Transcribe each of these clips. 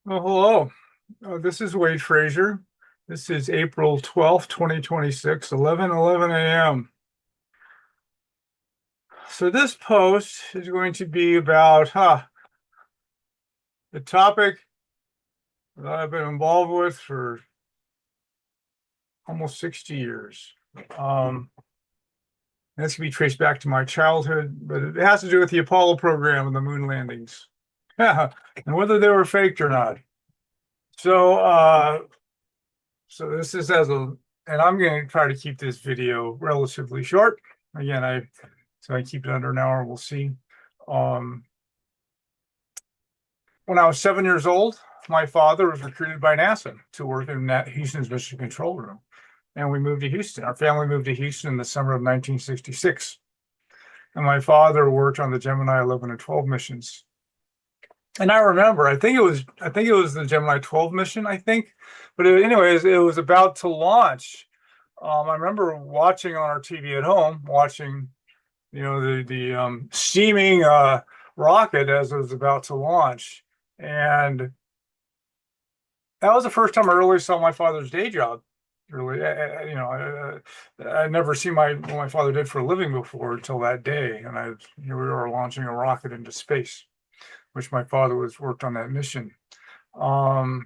Oh, hello. This is Wade Frazier. This is April 12th, 2026, 11:11 a.m. So this post is going to be about the topic that I've been involved with for almost 60 years. Um, this can be traced back to my childhood, but it has to do with the Apollo program and the moon landings, and whether they were faked or not. So, so this is and I'm going to try to keep this video relatively short. Again, so I keep it under an hour. We'll see. Um, when I was 7 years old, my father was recruited by NASA to work in Houston's Mission Control Room, and we moved to Houston. Our family moved to Houston in the summer of 1966, and my father worked on the Gemini 11 and 12 missions. And I remember, I think it was the Gemini 12 mission, I think. But anyways, it was about to launch. I remember watching on our TV at home, watching, the steaming rocket as it was about to launch. And that was the first time I really saw my father's day job. Really, I never seen what my father did for a living before until that day. And we were launching a rocket into space, which my father was worked on that mission. In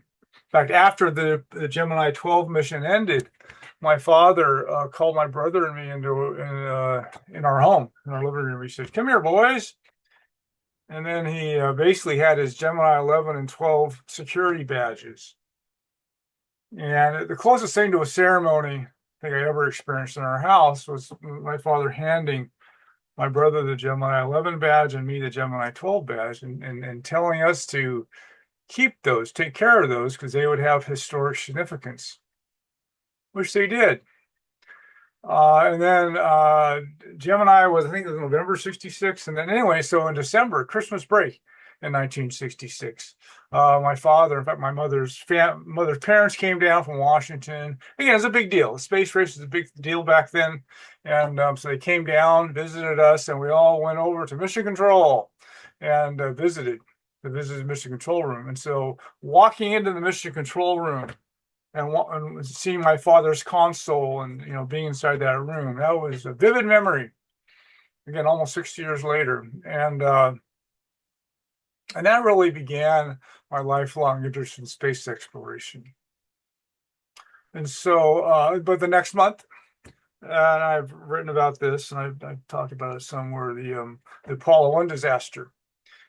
fact, after the Gemini 12 mission ended, my father called my brother and me in our home, in our living room. He said, "Come here, boys." And then he basically had his Gemini 11 and 12 security badges. And the closest thing to a ceremony I think I ever experienced in our house was my father handing my brother the Gemini 11 badge and me the Gemini 12 badge, and telling us to keep those, take care of those, because they would have historic significance, which they did. And then Gemini was, I think it was November 66. And then anyway, so in December, Christmas break in 1966, my father, in fact, my mother's parents came down from Washington. Again, it's a big deal. The space race was a big deal back then. And so they came down, visited us, and we all went over to Mission Control and visited the Mission Control Room. And so walking into the Mission Control Room, and seeing my father's console and being inside that room, that was a vivid memory. Again, almost 60 years later, and that really began my lifelong interest in space exploration. And so, but the next month, and I've written about this, and I've talked about it somewhere, the Apollo 1 disaster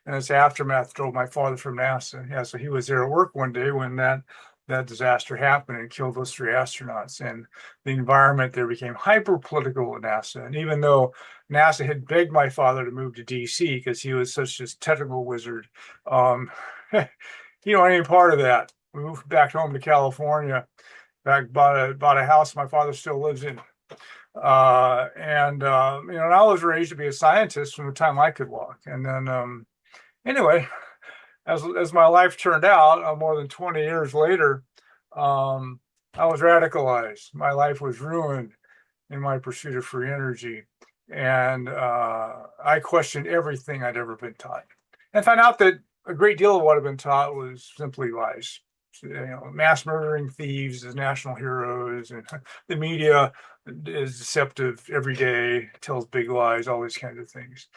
and its aftermath drove my father from NASA. Yeah, so he was there at work one day when that disaster happened and killed those three astronauts. And the environment there became hyper political at NASA. And even though NASA had begged my father to move to DC because he was such a technical wizard, he didn't want any part of that. We moved back home to California, bought a house my father still lives in. And I was raised to be a scientist from the time I could walk. And then anyway, as my life turned out, more than 20 years later, I was radicalized. My life was ruined in my pursuit of free energy, and I questioned everything I'd ever been taught, and found out that a great deal of what I'd been taught was simply lies. Mass murdering thieves as national heroes, and the media is deceptive every day, tells big lies, all these kinds of things.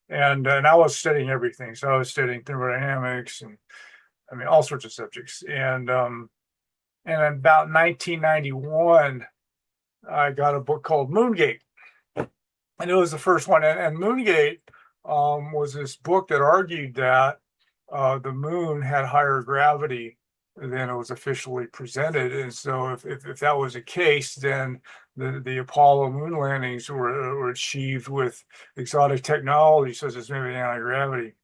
And I was studying everything. So I was studying thermodynamics and I mean all sorts of subjects. And about 1991, I got a book called Moongate, and it was the first one. And Moongate was this book that argued that the moon had higher gravity than it was officially presented. And so if that was the case, then the Apollo moon landings were achieved with exotic technology such as maybe anti-gravity.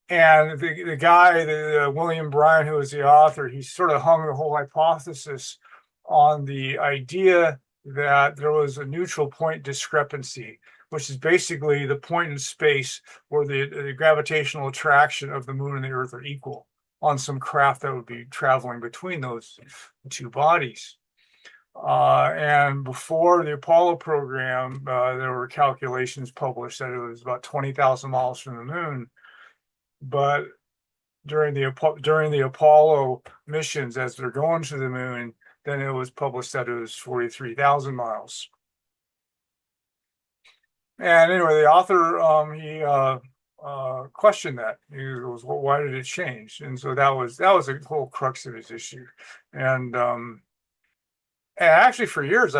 And the guy, William Bryan, who was the author, he sort of hung the whole hypothesis on the idea that there was a neutral point discrepancy, which is basically the point in space where the gravitational attraction of the moon and the Earth are equal on some craft that would be traveling between those two bodies. And before the Apollo program, there were calculations published that it was about 20,000 miles from the moon. But during the Apollo missions as they're going to the moon. Then it was published that it was 43,000 miles. And anyway, the author he questioned that. He goes, "Well, why did it change?" And so that was a whole crux of his issue. And actually, for years,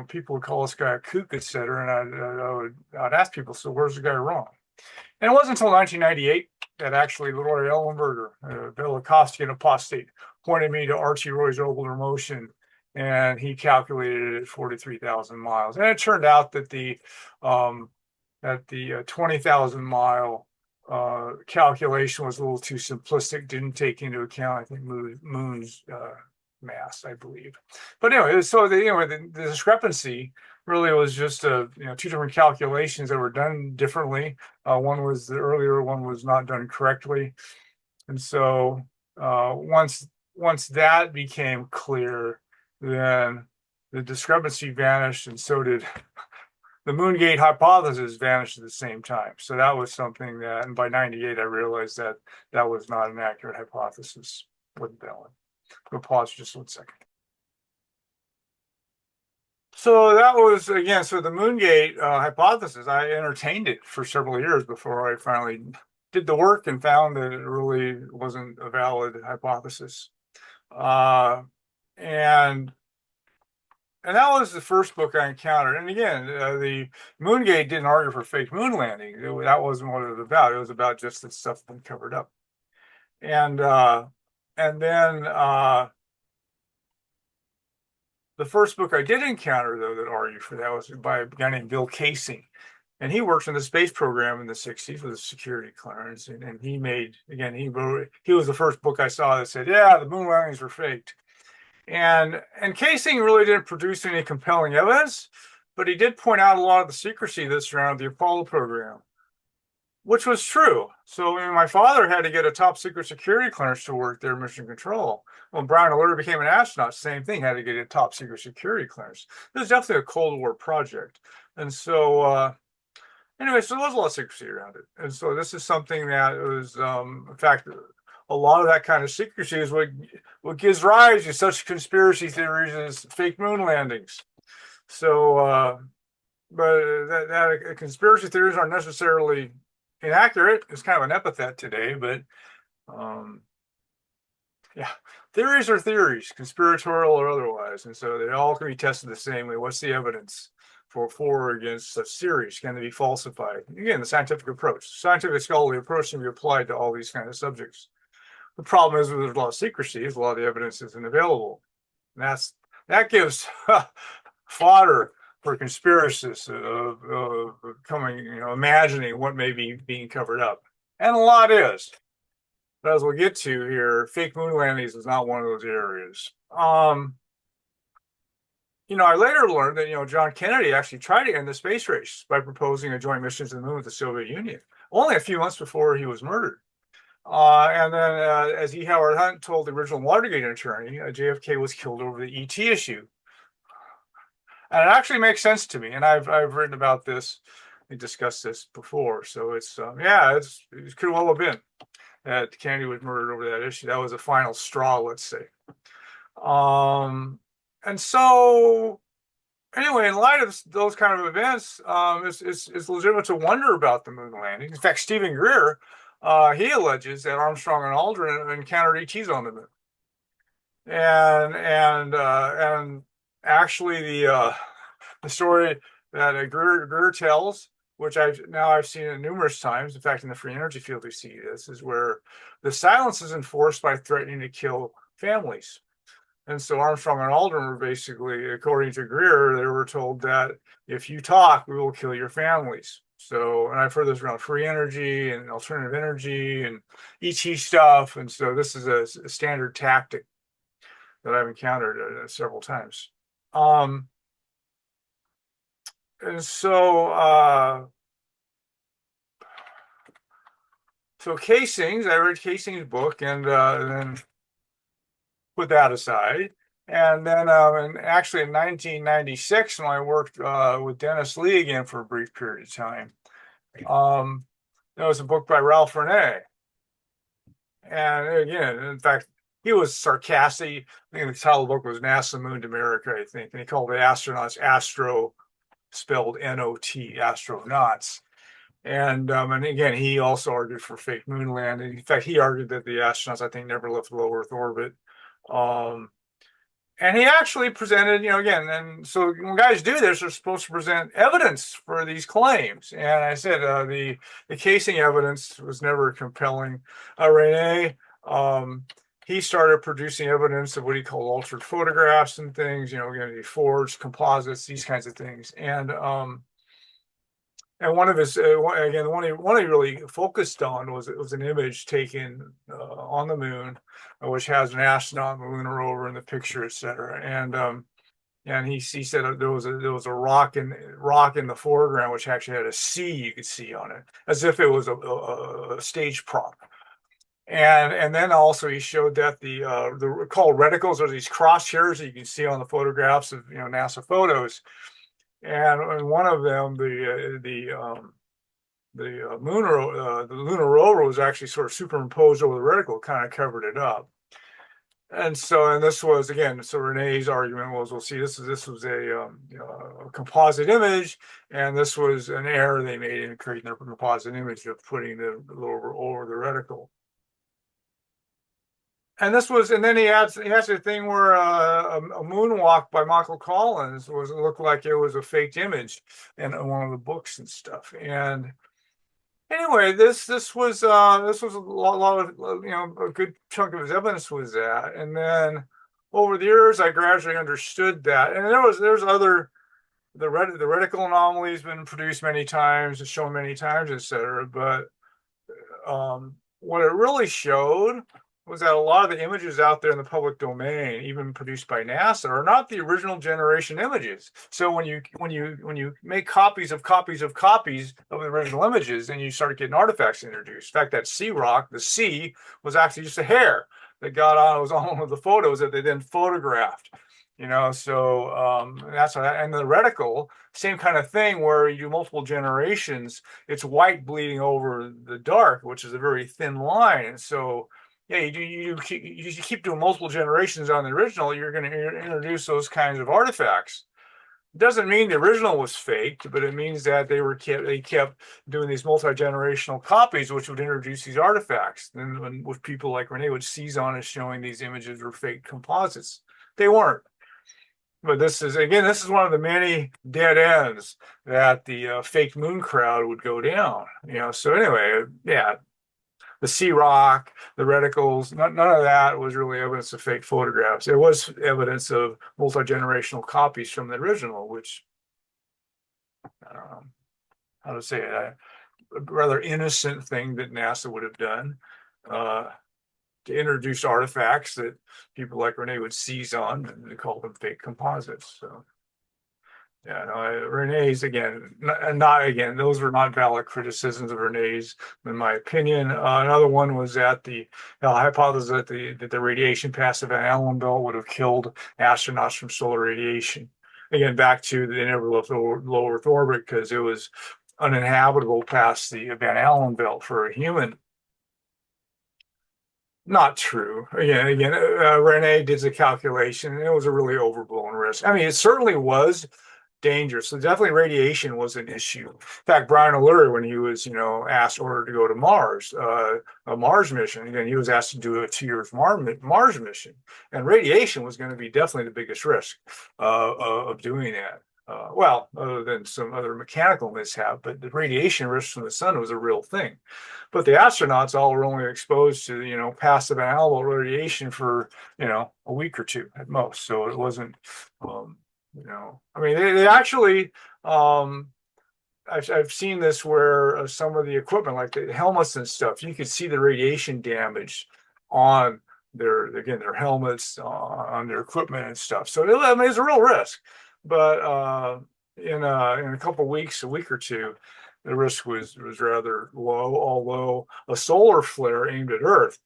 people would call this guy a kook, et cetera. And I'd ask people, "So where's the guy wrong?" And it wasn't until 1998 that actually Lord Ellenberger, a Velikovsky apostate, pointed me to Archie Roy's orbital motion, and he calculated it at 43,000 miles. And it turned out that the 20,000 mile calculation was a little too simplistic, didn't take into account, I think, moon's mass, I believe. But anyway, so the discrepancy really was just two different calculations that were done differently. One was the earlier one was not done correctly, and so once that became clear, then the discrepancy vanished, and so did the Moongate hypothesis vanished at the same time. So that was something that, and by '98, I realized that that was not an accurate hypothesis. Wasn't valid. We'll pause just 1 second. So that was, again, so the Moongate hypothesis, I entertained it for several years before I finally did the work and found that it really wasn't a valid hypothesis. And that was the first book I encountered. And again, the Moongate didn't argue for fake moon landing. That wasn't what it was about. It was about just the stuff being covered up. And then the first book I did encounter, though, that argued for that was by a guy named Bill Casing. And he worked in the space program in the 60s with a security clearance. And he was the first book I saw that said, yeah, the moon landings were faked. And Casing really didn't produce any compelling evidence, but he did point out a lot of the secrecy that surrounded the Apollo program, which was true. So my father had to get a top secret security clearance to work there, mission control. When Brian Alert became an astronaut, same thing, had to get a top secret security clearance. It was definitely a Cold War project. And so anyway, so there was a lot of secrecy around it. And so this is something that was, in fact, a lot of that kind of secrecy is what gives rise to such conspiracy theories as fake moon landings. So, but conspiracy theories aren't necessarily inaccurate. It's kind of an epithet today, but yeah, theories are theories, conspiratorial or otherwise, and so they all can be tested the same way. What's the evidence for or against such theories? Can they be falsified? Again, the scientific approach, scientific scholarly approach can be applied to all these kind of subjects. The problem is there's a lot of secrecy, a lot of the evidence isn't available. And that gives fodder for conspiracists of imagining what may be being covered up. And a lot is. But as we'll get to here, fake moon landings is not one of those areas. I later learned that, John Kennedy actually tried to end the space race by proposing a joint mission to the moon with the Soviet Union, only a few months before he was murdered. And then, as E. Howard Hunt told the original Watergate attorney, JFK was killed over the ET issue. And it actually makes sense to me. And I've written about this and discussed this before. So it could well have been that Kennedy was murdered over that issue. That was a final straw, let's say. And so anyway, in light of those kind of events, it's legitimate to wonder about the moon landing. In fact, Stephen Greer, he alleges that Armstrong and Aldrin encountered ETs on the moon, and actually the story that Greer tells, which I've seen it numerous times. In fact, in the free energy field, we see this is where the silence is enforced by threatening to kill families. And so Armstrong and Aldrin were basically, according to Greer, they were told that if you talk, we will kill your families. So, and I've heard this around free energy and alternative energy and ET stuff. And so this is a standard tactic that I've encountered several times. And so, Casing's, I read Casing's book and then put that aside. And then actually in 1996, when I worked with Dennis Lee again for a brief period of time, there was a book by Ralph Renee. And again, in fact, he was sarcastic. I think the title of the book was NASA Moon to America, I think. And he called the astronauts astro, spelled N-O-T, astronauts. And again, he also argued for fake moon landing. In fact, he argued that the astronauts, I think, never left low Earth orbit. Um, and he actually presented, again, and so when guys do this, they're supposed to present evidence for these claims. And I said the casing evidence was never compelling. Rene, um, he started producing evidence of what he called altered photographs and things, again, he forged composites, these kinds of things. And one of his again, the one he really focused on was an image taken on the moon, which has an astronaut, the lunar rover in the picture, etc. And he said there was a rock in the foreground which actually had a C you could see on it, as if it was a stage prop. And then also he showed that the called reticles are these crosshairs that you can see on the photographs of NASA photos. And one of them, the lunar rover was actually sort of superimposed over the reticle, kind of covered it up. And this was again. So Rene's argument was, well, see, this was a composite image, and this was an error they made in creating their composite image of putting the rover over the reticle. And then he has a thing where a moonwalk by Michael Collins looked like it was a faked image in one of the books and stuff. And anyway, this was a lot of a good chunk of his evidence was that. And then over the years, I gradually understood that. And there's other the reticle anomaly has been produced many times, and shown many times, etc. But what it really showed was that a lot of the images out there in the public domain, even produced by NASA, are not the original generation images. So when you make copies of the original images, then you start getting artifacts introduced. In fact, that sea rock, the C, was actually just a hair that got on. It was on one of the photos that they then photographed. So that's and the reticle, same kind of thing where you do multiple generations. It's white bleeding over the dark, which is a very thin line, and so yeah, you keep doing multiple generations on the original, you're going to introduce those kinds of artifacts. It doesn't mean the original was faked, but it means that they kept doing these multi-generational copies, which would introduce these artifacts. And with people like Rene would seize on as showing these images were fake composites, they weren't. But this is one of the many dead ends that the fake moon crowd would go down. So anyway, yeah, the sea rock, the reticles, none of that was really evidence of fake photographs. It was evidence of multi-generational copies from the original, which I don't know how to say it, a rather innocent thing that NASA would have done uh, to introduce artifacts that people like Rene would seize on, and they call them fake composites. So. Yeah, no, Rene's again, not again. Those were not valid criticisms of Rene's, in my opinion. Another one was that the hypothesis that the radiation past the Van Allen belt would have killed astronauts from solar radiation. Again, back to they never left low Earth orbit because it was uninhabitable past the Van Allen belt for a human. Not true. Rene did the calculation, and it was a really overblown risk. I mean, it certainly was dangerous. So definitely radiation was an issue. In fact, Brian O'Leary, when he was, asked ordered to go to Mars, a Mars mission, again, he was asked to do a 2 year Mars mission, and radiation was going to be definitely the biggest risk of doing that. Well, other than some other mechanical mishap, but the radiation risk from the sun was a real thing. But the astronauts all were only exposed to, passive and alpha radiation for, a week or two at most. So it wasn't, I mean, they actually, I've seen this where some of the equipment, like the helmets and stuff, you could see the radiation damage on their helmets, on their equipment and stuff. So I mean, it's a real risk. But in a couple of weeks, a week or two, the risk was rather low. Although a solar flare aimed at Earth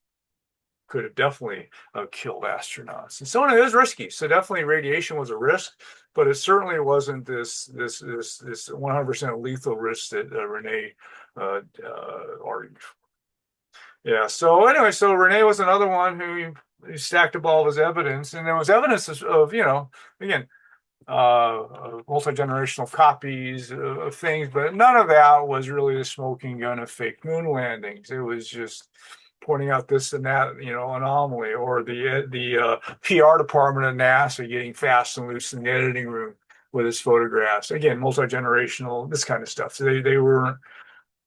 could have definitely killed astronauts, and so on. It was risky. So definitely, radiation was a risk, but it certainly wasn't this 100% lethal risk that Rene argued. Yeah. So anyway, so Renee was another one who stacked up all of his evidence, and there was evidence of again, multi-generational copies of things, but none of that was really the smoking gun of fake moon landings. It was just pointing out this and that, anomaly, or the PR department of NASA getting fast and loose in the editing room with his photographs. Again, multi-generational, this kind of stuff. So they weren't.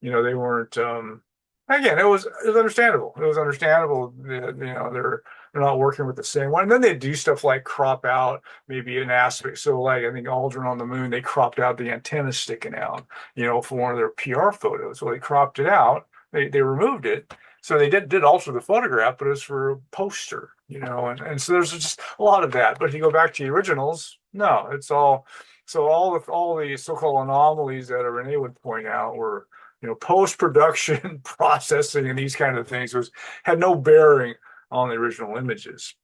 Again, it was understandable. It was understandable that they're not working with the same one. And then they do stuff like crop out maybe an aspect. So like I think Aldrin on the moon, they cropped out the antenna sticking out, for one of their PR photos. So they cropped it out. They removed it. So they did alter the photograph, but it was for a poster, and so there's just a lot of that. But if you go back to the originals, no, it's all so all the so-called anomalies that Renee would point out were post-production processing and these kind of things had no bearing on the original images.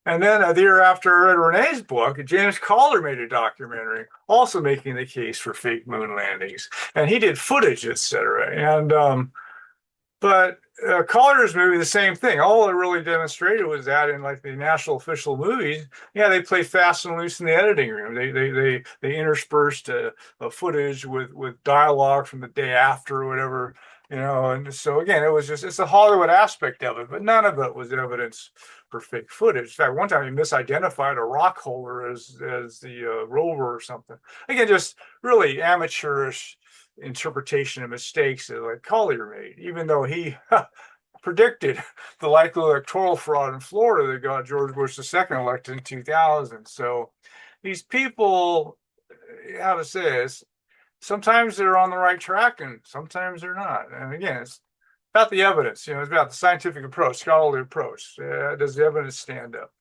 And then the year after I read Renee's book, James Collier made a documentary also making the case for fake moon landings. And he did footage, etc. But Collier's movie, the same thing. All it really demonstrated was that in like the national official movies, yeah, they play fast and loose in the editing room. They interspersed a footage with dialogue from the day after or whatever, And so again, it's the Hollywood aspect of it, but none of it was evidence for fake footage. In fact, one time he misidentified a rock holder as the rover or something. Again, just really amateurish interpretation of mistakes that like Collier made, even though he predicted the likely electoral fraud in Florida that got George Bush II elected in 2000. So these people, how to say this, sometimes they're on the right track and sometimes they're not. And again, it's about the evidence, it's about the scientific approach, scholarly approach. Does the evidence stand up?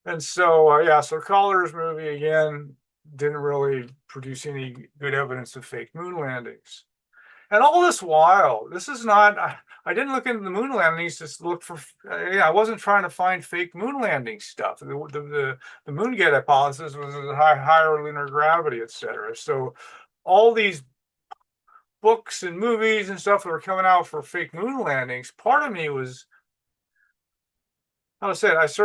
And so, so Collier's movie again didn't really produce any good evidence of fake moon landings. And all this while, this is not, I didn't look into the moon landings, just look for, I wasn't trying to find fake moon landing stuff. The moon gate hypothesis was higher lunar gravity, etc. So all these books and movies and stuff that were coming out for fake moon landings, part of me was, I was saying, I was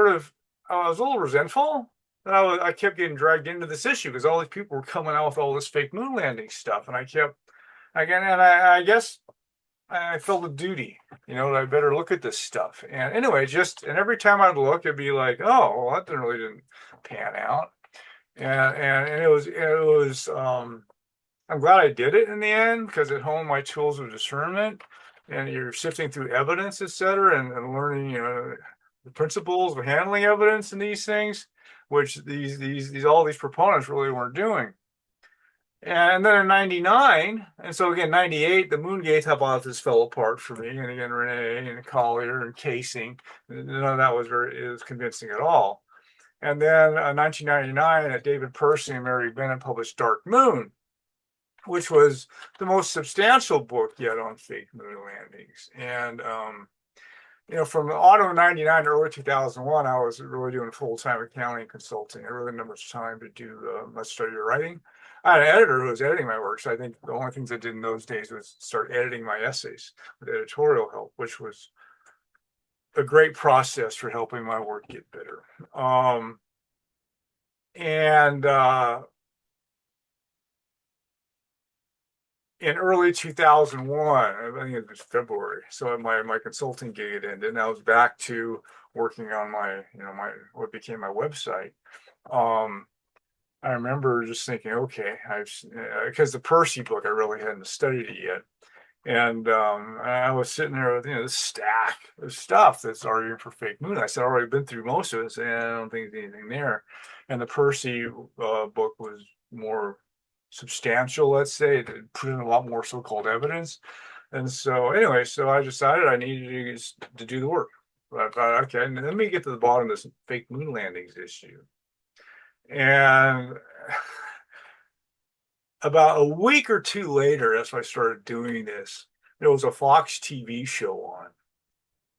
a little resentful that I kept getting dragged into this issue because all these people were coming out with all this fake moon landing stuff, and I guess I felt a duty, that I better look at this stuff. And anyway, and every time I'd look, it'd be like, oh, well, that didn't pan out, and it was. I'm glad I did it in the end because it honed my tools of discernment, and you're sifting through evidence, etc., and learning, the principles of handling evidence and these things, which all these proponents really weren't doing. And then in 99, and so again, 98, the Moongate hypothesis fell apart for me. And again, Renee and Collier and Casing, none of that was convincing at all. And then 1999, David Percy and Mary Bennett published Dark Moon, which was the most substantial book yet on fake moon landings. And from autumn of 99 to early 2001, I was really doing full-time accounting and consulting. I really didn't have much time to do much study or writing. I had an editor who was editing my work, so I think the only things I did in those days was start editing my essays with editorial help, which was a great process for helping my work get better. And in early 2001, I think it was February, so my consulting gig had ended, and I was back to working on my what became my website. I remember just thinking, okay, because the Percy book I really hadn't studied it yet, and I was sitting there with this stack of stuff that's arguing for fake moon. I said, I've already been through most of it, and I don't think there's anything there. And the Percy book was more substantial, let's say. It put in a lot more so-called evidence. And so anyway, so I decided I needed to do the work. But I thought, okay, let me get to the bottom of this fake moon landings issue. And about a week or two later, as I started doing this, there was a Fox TV show on,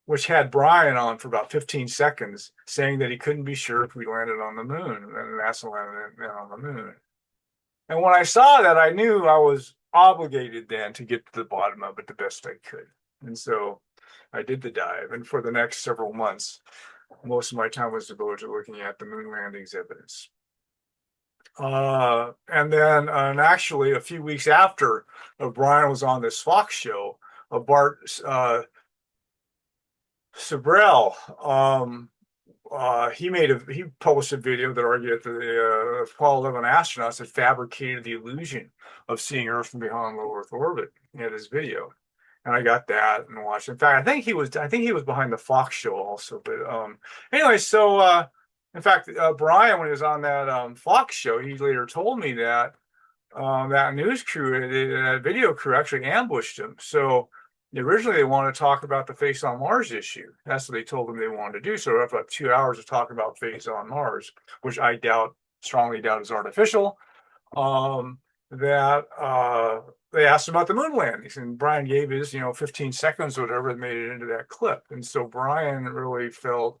which had Brian on for about 15 seconds saying that he couldn't be sure if we landed on the moon, and NASA landed on the moon. And when I saw that, I knew I was obligated then to get to the bottom of it the best I could. And so I did the dive. And for the next several months, most of my time was devoted to looking at the moon landings evidence. And actually, a few weeks after Brian was on this Fox show, Bart Sabrell, he published a video that argued that the Apollo 11 astronauts had fabricated the illusion of seeing Earth from behind low Earth orbit. He had this video, and I got that and watched. In fact, I think he was behind the Fox show also. But anyway, so in fact, Brian, when he was on that Fox show, he later told me that that news crew, that video crew, actually ambushed him. So originally they wanted to talk about the Face on Mars issue. That's what they told them they wanted to do. So after about 2 hours of talking about Face on Mars, which I strongly doubt is artificial, that they asked him about the moon landings, and Brian gave his 15 seconds or whatever that made it into that clip. And so Brian really felt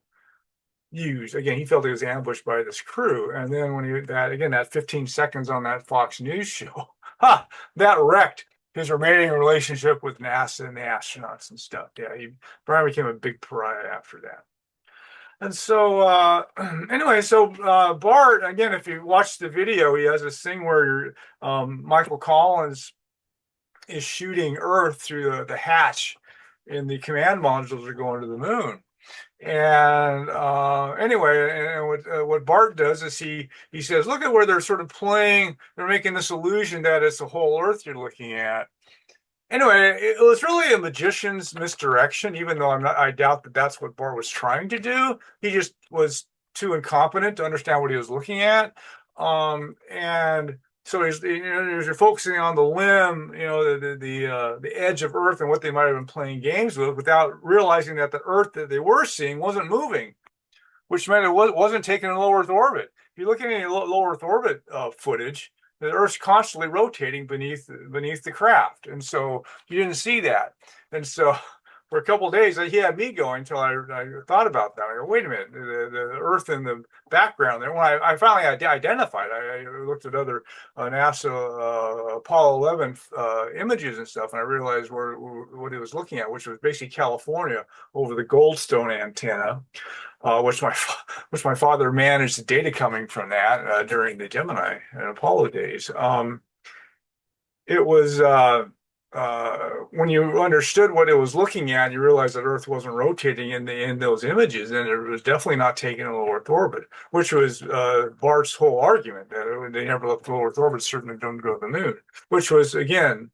used. Again, he felt he was ambushed by this crew. And then when that 15 seconds on that Fox News show, that wrecked his remaining relationship with NASA and the astronauts and stuff. Yeah, Brian became a big pariah after that. And so anyway, Bart, again, if you watch the video, he has this thing where Michael Collins is shooting Earth through the hatch in the command modules that are going to the moon. And anyway, and what Bart does is he says, look at where they're sort of playing. They're making this illusion that it's the whole Earth you're looking at. Anyway, it was really a magician's misdirection, even though I doubt that that's what Bart was trying to do. He just was too incompetent to understand what he was looking at. And so you're focusing on the limb, the edge of Earth and what they might have been playing games with, without realizing that the Earth that they were seeing wasn't moving, which meant it wasn't taking a low Earth orbit. If you look at any low Earth orbit footage, the Earth's constantly rotating beneath the craft, and so you didn't see that. And so for a couple of days, he had me going until I thought about that. I go, wait a minute, the Earth in the background there. When I finally identified, I looked at other NASA Apollo 11 images and stuff, and I realized what he was looking at, which was basically California over the Goldstone antenna, which my father managed the data coming from that during the Gemini and Apollo days. It was when you understood what it was looking at, you realized that Earth wasn't rotating in those images, and it was definitely not taking a low Earth orbit, which was Bart's whole argument that they never left low Earth orbit, certainly don't go to the moon, which was, again,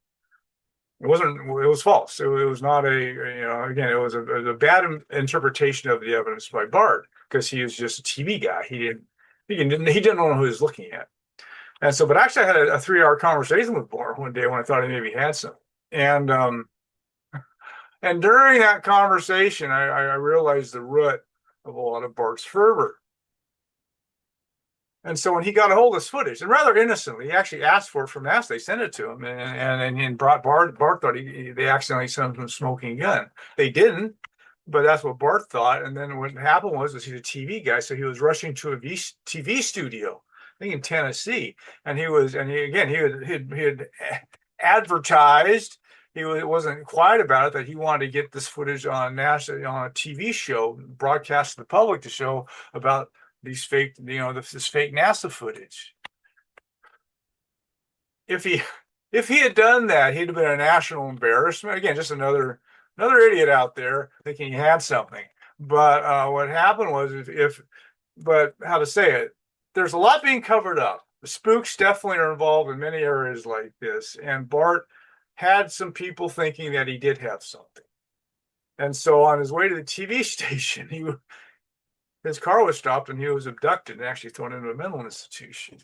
it was false. It was not again, it was a bad interpretation of the evidence by Bart, because he was just a TV guy. He didn't know who he was looking at. And so, but actually I had a 3-hour conversation with Bart one day when I thought he maybe had some. And during that conversation, I realized the root of a lot of Bart's fervor. And so when he got a hold of this footage, and rather innocently, he actually asked for it from NASA. They sent it to him, and Bart thought they accidentally sent him a smoking gun. They didn't, but that's what Bart thought. And then what happened was he's a TV guy, so he was rushing to a TV studio, I think in Tennessee, and he had advertised. He wasn't quiet about it, that he wanted to get this footage on NASA on a TV show, broadcast to the public, to show about these fake, this fake NASA footage. If he had done that, he'd have been a national embarrassment. Again, just another idiot out there thinking he had something. But what happened was, but how to say it, there's a lot being covered up. The spooks definitely are involved in many areas like this, and Bart had some people thinking that he did have something. And so on his way to the TV station, his car was stopped and he was abducted and actually thrown into a mental institution.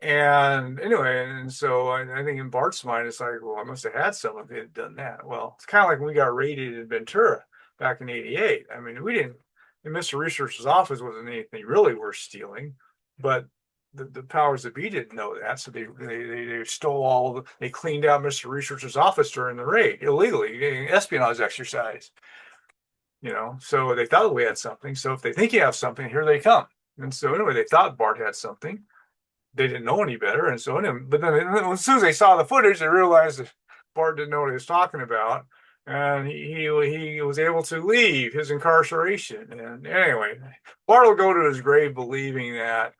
And anyway, and so I think in Bart's mind, it's like, well, I must have had some if he had done that. Well, it's kind of like when we got raided in Ventura back in '88. I mean, we didn't, in Mr. Researcher's office wasn't anything really worth stealing, but the powers that be didn't know that, so they stole they cleaned out Mr. Researcher's office during the raid illegally, espionage exercise. So they thought we had something. So if they think you have something, here they come. And so anyway, they thought Bart had something. They didn't know any better. And so, but then as soon as they saw the footage, they realized that Bart didn't know what he was talking about. and he was able to leave his incarceration. And anyway, Bart will go to his grave believing that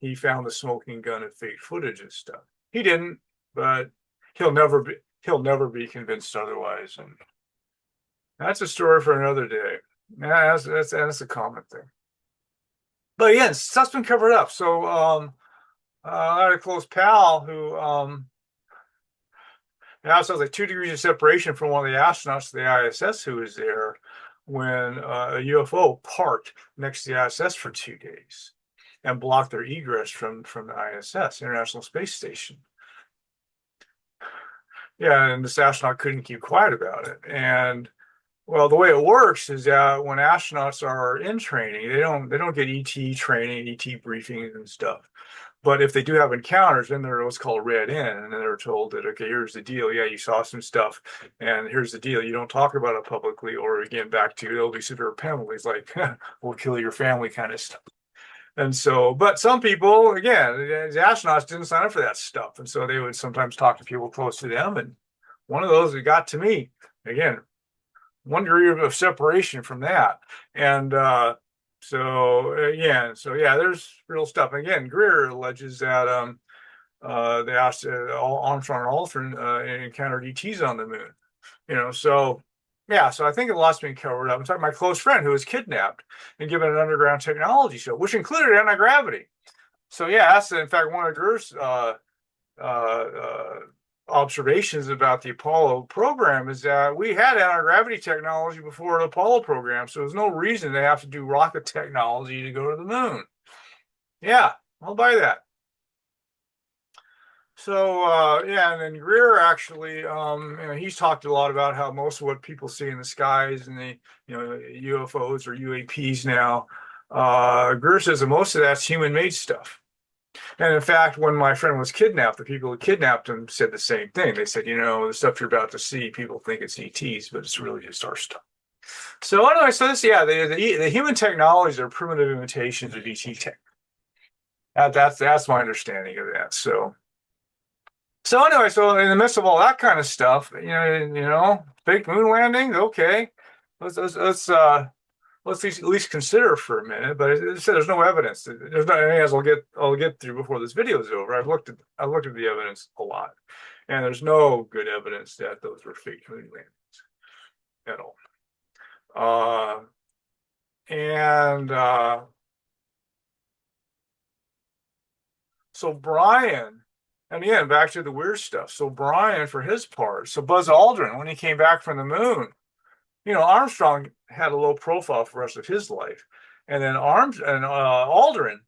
he found the smoking gun and fake footage and stuff. He didn't, but he'll never be he'll never be convinced otherwise. And that's a story for another day. Yeah, that's a common thing. But again, stuff's been covered up. So I had a close pal who now it sounds like 2 degrees of separation from one of the astronauts of the ISS who was there when a UFO parked next to the ISS for 2 days and blocked their egress from the ISS, International Space Station. Yeah, and this astronaut couldn't keep quiet about it. And well, the way it works is that when astronauts are in training, they don't get ET training, ET briefings and stuff. But if they do have encounters, then they're what's called read in, and then they're told that, okay, here's the deal. Yeah, you saw some stuff, and here's the deal. You don't talk about it publicly, or again, back to there'll be severe penalties like we'll kill your family kind of stuff. And so, but some people, again, the astronauts didn't sign up for that stuff, and so they would sometimes talk to people close to them. And one of those that got to me, again, 1 degree of separation from that. And so yeah, there's real stuff. Again, Greer alleges that they asked Armstrong and Aldrin encountered ETs on the moon. So yeah, so I think a lot's been covered up. I'm talking about my close friend who was kidnapped and given an underground technology show, which included anti-gravity. So yeah, that's in fact one of Greer's observations about the Apollo program is that we had anti-gravity technology before the Apollo program, so there's no reason they have to do rocket technology to go to the moon. Yeah, I'll buy that. So yeah, and then Greer actually, he's talked a lot about how most of what people see in the skies and the UFOs or UAPs now, Greer says that most of that's human-made stuff. And in fact, when my friend was kidnapped, the people who kidnapped him said the same thing. They said, the stuff you're about to see, people think it's ETs, but it's really just our stuff. So anyway, so this, yeah, the human technologies are primitive imitations of ET tech. That's my understanding of that. So anyway, so in the midst of all that kind of stuff, fake moon landing, okay, let's at least consider for a minute. But as I said, there's no evidence. There's not any as I'll get through before this video is over. I've looked at the evidence a lot, and there's no good evidence that those were fake moon landings at all. So Brian, and again, back to the weird stuff. So Brian, for his part, so Buzz Aldrin, when he came back from the moon, Armstrong had a low profile for the rest of his life, and then Aldrin,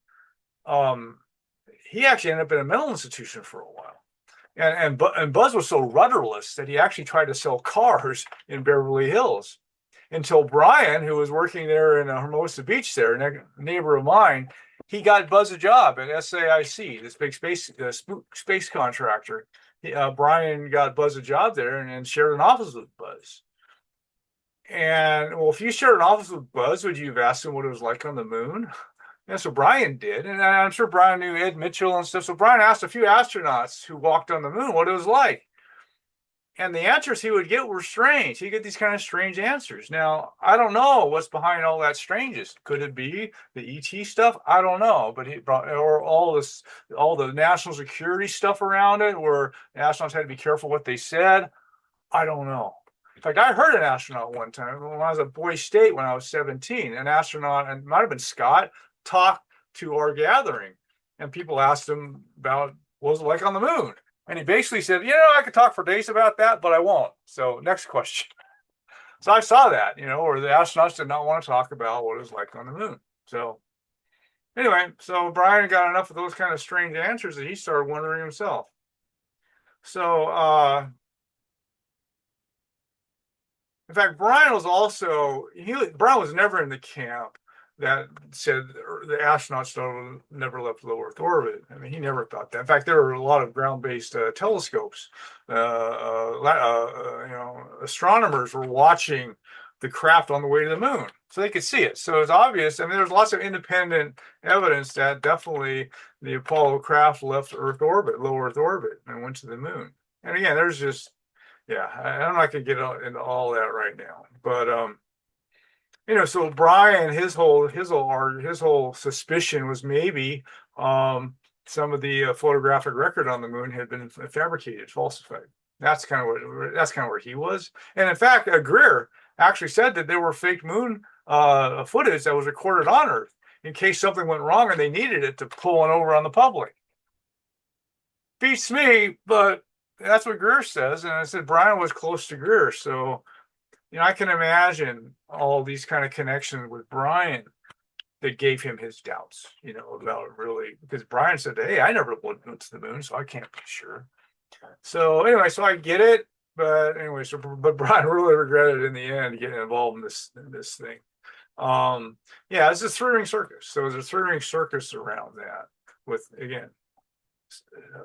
he actually ended up in a mental institution for a while, and Buzz was so rudderless that he actually tried to sell cars in Beverly Hills, until Brian, who was working there in Hermosa Beach, there, a neighbor of mine, he got Buzz a job at SAIC, this big space contractor. Brian got Buzz a job there and shared an office with Buzz. And well, if you shared an office with Buzz, would you have asked him what it was like on the moon? Yeah, so Brian did. And I'm sure Brian knew Ed Mitchell and stuff. So Brian asked a few astronauts who walked on the moon what it was like. And the answers he would get were strange. He'd get these kind of strange answers. Now, I don't know what's behind all that strangeness. Could it be the ET stuff? I don't know. But or all the national security stuff around it, where astronauts had to be careful what they said. I don't know. In fact, I heard an astronaut one time when I was at Boise State when I was 17. An astronaut, and it might have been Scott, talked to our gathering. And people asked him about what was it like on the moon. And he basically said, I could talk for days about that, but I won't. So next question. So I saw that, where the astronauts did not want to talk about what it was like on the moon. So anyway, so Brian got enough of those kind of strange answers that he started wondering himself. So, in fact, Brian was never in the camp that said the astronauts never left low Earth orbit. I mean, he never thought that. In fact, there were a lot of ground-based telescopes. Astronomers were watching the craft on the way to the moon, so they could see it. So it's obvious. I mean, there's lots of independent evidence that definitely the Apollo craft left Earth orbit, low Earth orbit, and went to the moon. And again, there's just yeah, I'm not gonna get into all that right now, but so Brian, his whole suspicion was maybe um, some of the photographic record on the moon had been fabricated, falsified. That's kind of where he was. And in fact, Greer actually said that there were fake moon footage that was recorded on Earth in case something went wrong and they needed it to pull one over on the public. Beats me, but that's what Greer says. And I said Brian was close to Greer, so I can imagine all these kind of connections with Brian that gave him his doubts, about really, because Brian said, "Hey, I never went to the moon, so I can't be sure." So anyway, so I get it, but anyway, but Brian really regretted in the end getting involved in this thing. Yeah, it's a three-ring circus. So there's a three-ring circus around that with, again,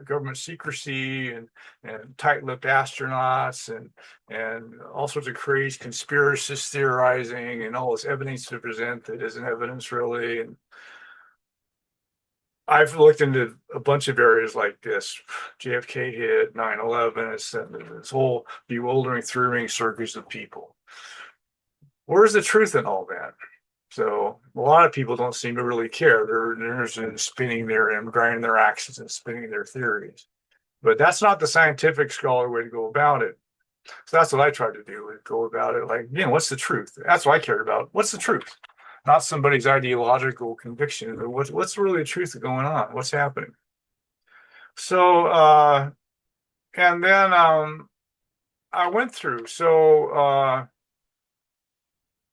government secrecy and tight-lipped astronauts and all sorts of crazy conspiracists theorizing and all this evidence to present that isn't evidence really. And I've looked into a bunch of areas like this. JFK hit, 9/11, it's this whole bewildering three-ring circus of people. Where's the truth in all that? So a lot of people don't seem to really care. They're interested in spinning and grinding their axes and spinning their theories. But that's not the scientific scholar way to go about it. So that's what I tried to do, is go about it like, what's the truth? That's what I cared about. What's the truth? Not somebody's ideological conviction. What's really the truth going on? What's happening? So, and then I went through. So,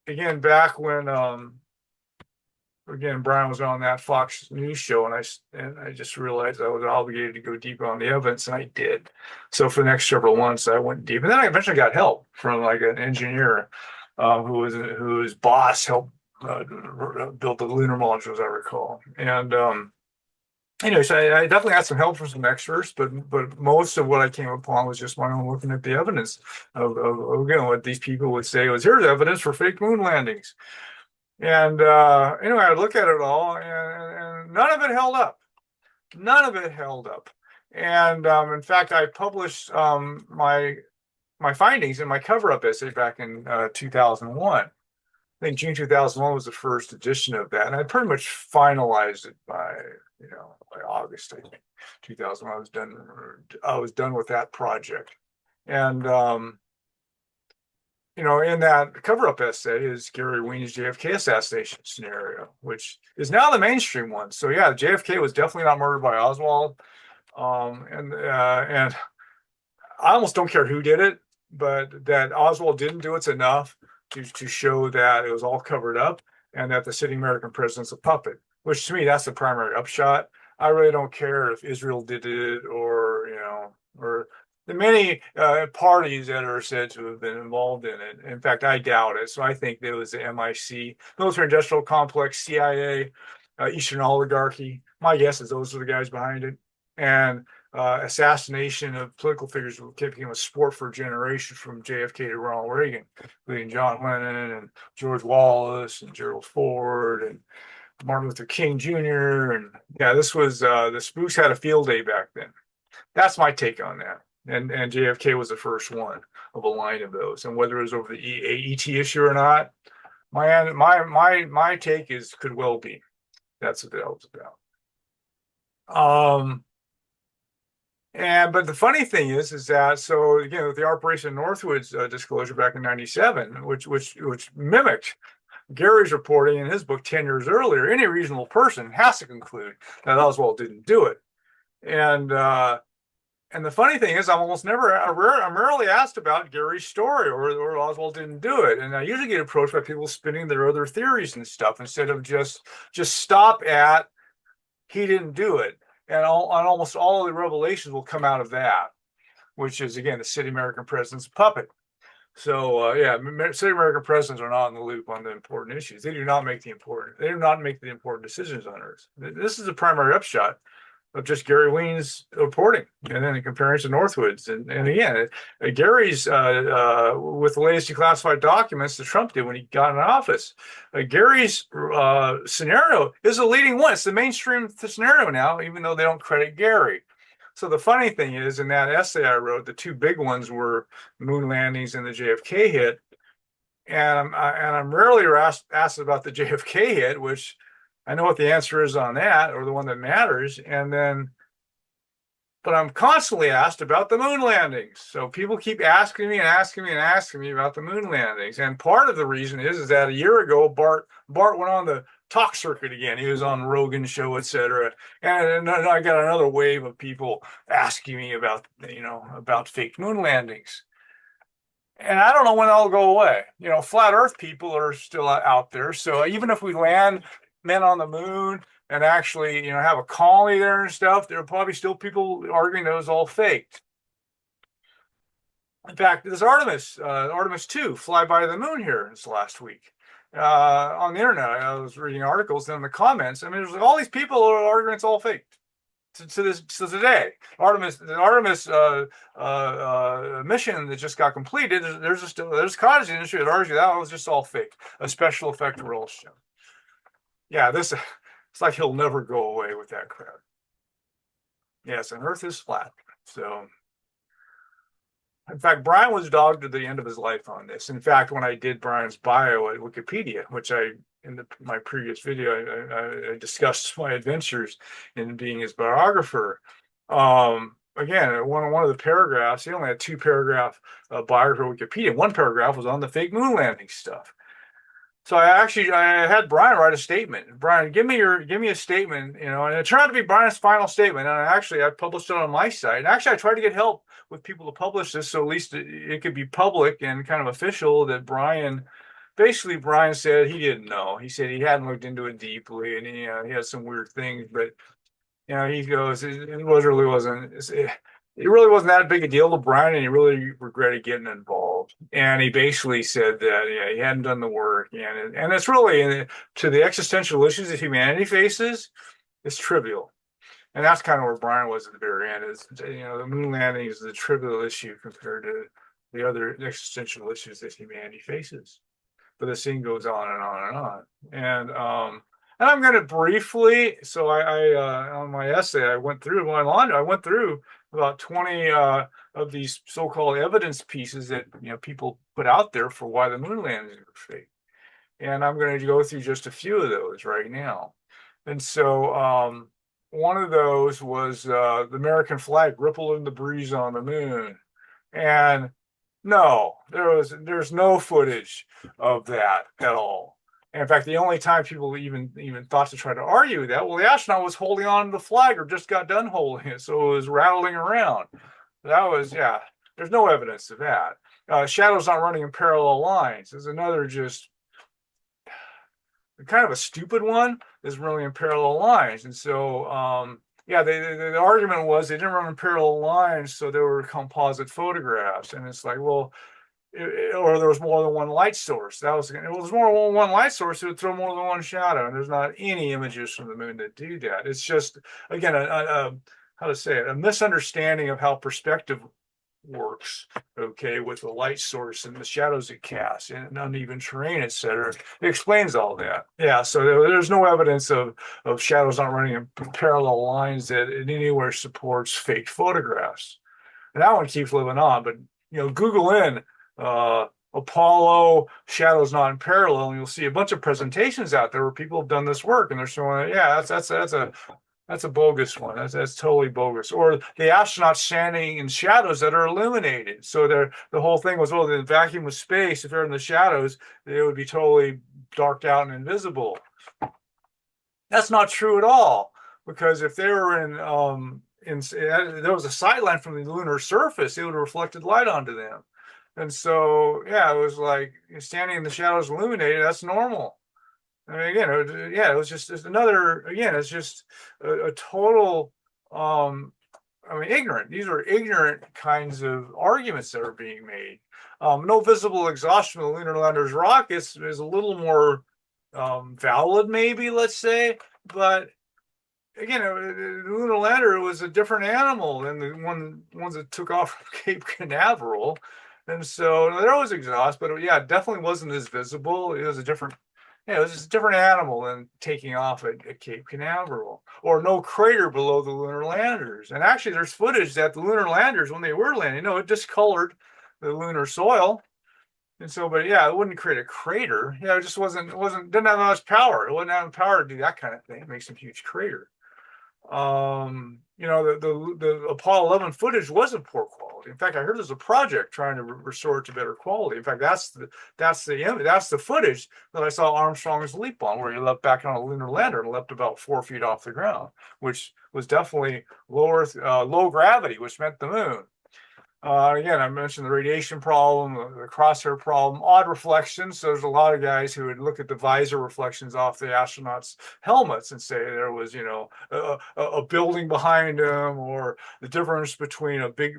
again, back when again Brian was on that Fox News show, and I just realized I was obligated to go deeper on the evidence, and I did. So for the next several months, I went deep, and then I eventually got help from like an engineer whose boss helped build the lunar module, as I recall, and. Anyway, so I definitely had some help from some experts, but most of what I came upon was just my own looking at the evidence of what these people would say was, here's evidence for fake moon landings. And anyway, I look at it all, and none of it held up. None of it held up. And in fact, I published my findings in my cover-up essay back in 2001. I think June 2001 was the first edition of that, and I pretty much finalized it by August, I think, 2001. I was done with that project, and in that cover-up essay is Gary Wien's JFK assassination scenario, which is now the mainstream one. So yeah, JFK was definitely not murdered by Oswald, and I almost don't care who did it, but that Oswald didn't do it's enough to show that it was all covered up and that the sitting American president's a puppet, which to me, that's the primary upshot. I really don't care if Israel did it or the many parties that are said to have been involved in it. In fact, I doubt it. So I think it was the MIC, military industrial complex, CIA, Eastern oligarchy. My guess is those are the guys behind it. And assassination of political figures became a sport for a generation, from JFK to Ronald Reagan, including John Lennon and George Wallace and Gerald Ford and Martin Luther King Jr. And yeah, this was the spooks had a field day back then. That's my take on that. And JFK was the first one of a line of those. And whether it was over the ET issue or not, my take is could well be. That's what that was about. But the funny thing is that, so again, with the Operation Northwoods disclosure back in '97, which mimicked Gary's reporting in his book 10 years earlier, any reasonable person has to conclude that Oswald didn't do it. And the funny thing is, I'm rarely asked about Gary's story or Oswald didn't do it. And I usually get approached by people spinning their other theories and stuff instead of just stop at he didn't do it. And almost all of the revelations will come out of that, which is, again, the sitting American president's puppet. So sitting American presidents are not in the loop on the important issues. They do not make the important decisions on Earth. This is the primary upshot of just Gary Wien's reporting, and then in comparison to Northwoods. And again, Gary's with the latest declassified documents that Trump did when he got in office, Gary's scenario is the leading one. It's the mainstream scenario now, even though they don't credit Gary. So the funny thing is, in that essay I wrote, the two big ones were moon landings and the JFK hit. And I'm rarely asked about the JFK hit, which I know what the answer is on that, or the one that matters. But I'm constantly asked about the moon landings. So people keep asking me and asking me and asking me about the moon landings. And part of the reason is that a year ago, Bart went on the talk circuit again. He was on Rogan's show, etc. And I got another wave of people asking me about fake moon landings. And I don't know when that'll go away. Flat Earth people are still out there. So even if we land men on the moon and actually, have a colony there and stuff, there are probably still people arguing that it was all faked. In fact, this Artemis 2, fly by the moon here this last week. On the internet, I was reading articles and in the comments. I mean, there's all these people who are arguing it's all faked. To today, the Artemis mission that just got completed. There's cottage industry that argues that was just all fake, a special effect role show. Yeah, it's like he'll never go away with that crap. Yes, and Earth is flat. So, in fact, Brian was dogged to the end of his life on this. In fact, when I did Brian's bio at Wikipedia, which my previous video, I discussed my adventures in being his biographer. Again, one of the paragraphs, he only had 2-paragraph biography of Wikipedia. One paragraph was on the fake moon landing stuff. So I had Brian write a statement. Brian, give me a statement, and it turned out to be Brian's final statement. And I published it on my site. And actually, I tried to get help with people to publish this, so at least it could be public and kind of official that Brian said he didn't know. He said he hadn't looked into it deeply, and he had some weird things. But he goes, it really wasn't that big a deal to Brian, and he really regretted getting involved. And he basically said that he hadn't done the work, and it's really to the existential issues that humanity faces, it's trivial. And that's kind of where Brian was at the very end. Is the moon landing is the trivial issue compared to the other existential issues that humanity faces. But the scene goes on and on and on. And I'm going to briefly. So I on my essay I went through about 20 of these so-called evidence pieces that people put out there for why the moon landings are fake. And I'm going to go through just a few of those right now. And so one of those was the American flag rippled in the breeze on the moon. And no, there's no footage of that at all. And in fact, the only time people even thought to try to argue that, well, the astronaut was holding on to the flag or just got done holding it, so it was rattling around. There's no evidence of that. Shadows not running in parallel lines is another just kind of a stupid one. Is running in parallel lines, and so the argument was they didn't run in parallel lines, so they were composite photographs, and it's like, well, or there was more than one light source. It was more than one light source, it would throw more than one shadow, and there's not any images from the moon that do that. It's just, again, a misunderstanding of how perspective works, with the light source and the shadows it casts and uneven terrain, etc. It explains all that. Yeah, so there's no evidence of shadows not running in parallel lines that in anywhere supports fake photographs. And that one keeps living on, but Google in Apollo shadows not in parallel, and you'll see a bunch of presentations out there where people have done this work, and they're showing that's a bogus one. That's totally bogus. Or the astronauts standing in shadows that are illuminated. So the whole thing was, the vacuum of space, if they're in the shadows, they would be totally darked out and invisible. That's not true at all, because if they were there was a sight line from the lunar surface, it would have reflected light onto them. And so, it was like standing in the shadows illuminated, that's normal. I mean, again, it was just another, it's just a total, ignorant. These are ignorant kinds of arguments that are being made. No visible exhaustion of the lunar lander's rockets is a little more valid, maybe, let's say. But again, the lunar lander was a different animal than the ones that took off from Cape Canaveral. And so there was exhaust, but it definitely wasn't as visible. It was a different it was just a different animal than taking off at Cape Canaveral, or no crater below the lunar landers. And actually, there's footage that the lunar landers, when they were landing, it discolored the lunar soil. And so, but yeah, it wouldn't create a crater. Yeah, it just didn't have much power. It wouldn't have the power to do that kind of thing. It makes a huge crater. The Apollo 11 footage wasn't poor quality. In fact, I heard there's a project trying to restore it to better quality. In fact, that's the footage that I saw Armstrong's leap on, where he leapt back on a lunar lander and leapt about 4 feet off the ground, which was definitely low gravity, which meant the moon. Again, I mentioned the radiation problem, the crosshair problem, odd reflections. So there's a lot of guys who would look at the visor reflections off the astronauts' helmets and say there was, a building behind them, or the difference between a big